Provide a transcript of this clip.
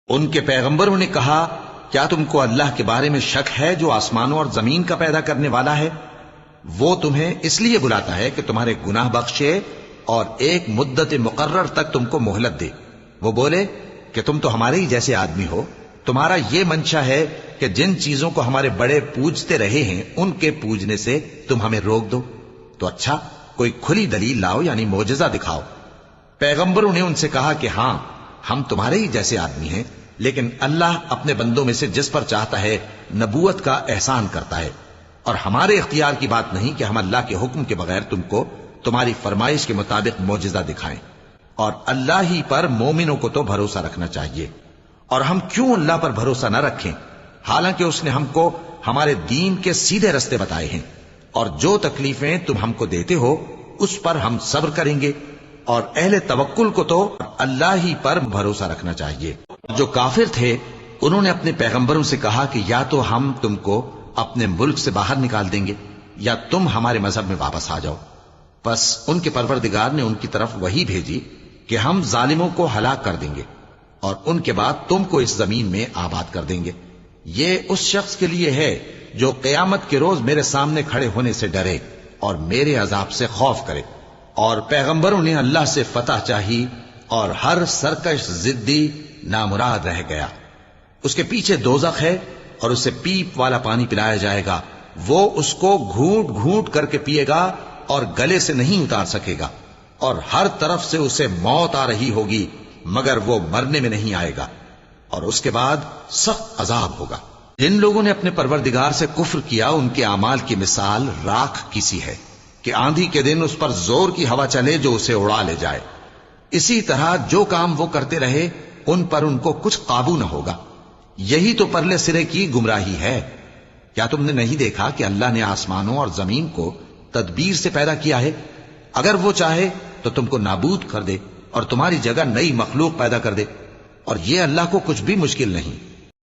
ان کے پیغمبروں نے کہا کیا تم کو اللہ کے بارے میں شک ہے جو آسمانوں اور زمین کا پیدا کرنے والا ہے؟ وہ تمہیں اس لیے بلاتا ہے کہ تمہارے گناہ بخشے اور ایک مدت مقرر تک تم کو مہلت دے۔ وہ بولے کہ تم تو ہمارے ہی جیسے آدمی ہو، تمہارا یہ منشا ہے کہ جن چیزوں کو ہمارے بڑے پوجتے رہے ہیں ان کے پوجنے سے تم ہمیں روک دو، تو اچھا کوئی کھلی دلیل لاؤ، یعنی معجزہ دکھاؤ۔ پیغمبروں نے ان سے کہا کہ ہاں ہم تمہارے ہی جیسے آدمی ہیں، لیکن اللہ اپنے بندوں میں سے جس پر چاہتا ہے نبوت کا احسان کرتا ہے، اور ہمارے اختیار کی بات نہیں کہ ہم اللہ کے حکم کے بغیر تم کو تمہاری فرمائش کے مطابق معجزہ دکھائیں، اور اللہ ہی پر مومنوں کو تو بھروسہ رکھنا چاہیے۔ اور ہم کیوں اللہ پر بھروسہ نہ رکھیں حالانکہ اس نے ہم کو ہمارے دین کے سیدھے رستے بتائے ہیں، اور جو تکلیفیں تم ہم کو دیتے ہو اس پر ہم صبر کریں گے، اور اہل توکل کو تو اللہ ہی پر بھروسہ رکھنا چاہیے۔ جو کافر تھے انہوں نے اپنے پیغمبروں سے کہا کہ یا تو ہم تم کو اپنے ملک سے باہر نکال دیں گے یا تم ہمارے مذہب میں واپس آ جاؤ۔ بس ان کے پروردگار نے ان کی طرف وحی بھیجی کہ ہم ظالموں کو ہلاک کر دیں گے اور ان کے بعد تم کو اس زمین میں آباد کر دیں گے۔ یہ اس شخص کے لیے ہے جو قیامت کے روز میرے سامنے کھڑے ہونے سے ڈرے اور میرے عذاب سے خوف کرے۔ اور پیغمبروں نے اللہ سے فتح چاہی اور ہر سرکش ضدی نامراد رہ گیا۔ اس کے پیچھے دوزخ ہے اور اسے پیپ والا پانی پلایا جائے گا، وہ اس کو گھونٹ گھونٹ کر کے پیے گا اور گلے سے نہیں اتار سکے گا، اور ہر طرف سے اسے موت آ رہی ہوگی مگر وہ مرنے میں نہیں آئے گا، اور اس کے بعد سخت عذاب ہوگا۔ جن لوگوں نے اپنے پروردگار سے کفر کیا ان کے اعمال کی مثال راکھ کی سی ہے کہ آندھی کے دن اس پر زور کی ہوا چلے جو اسے اڑا لے جائے۔ اسی طرح جو کام وہ کرتے رہے ان پر ان کو کچھ قابو نہ ہوگا۔ یہی تو پرلے سرے کی گمراہی ہے۔ کیا تم نے نہیں دیکھا کہ اللہ نے آسمانوں اور زمین کو تدبیر سے پیدا کیا ہے؟ اگر وہ چاہے تو تم کو نابود کر دے اور تمہاری جگہ نئی مخلوق پیدا کر دے، اور یہ اللہ کو کچھ بھی مشکل نہیں۔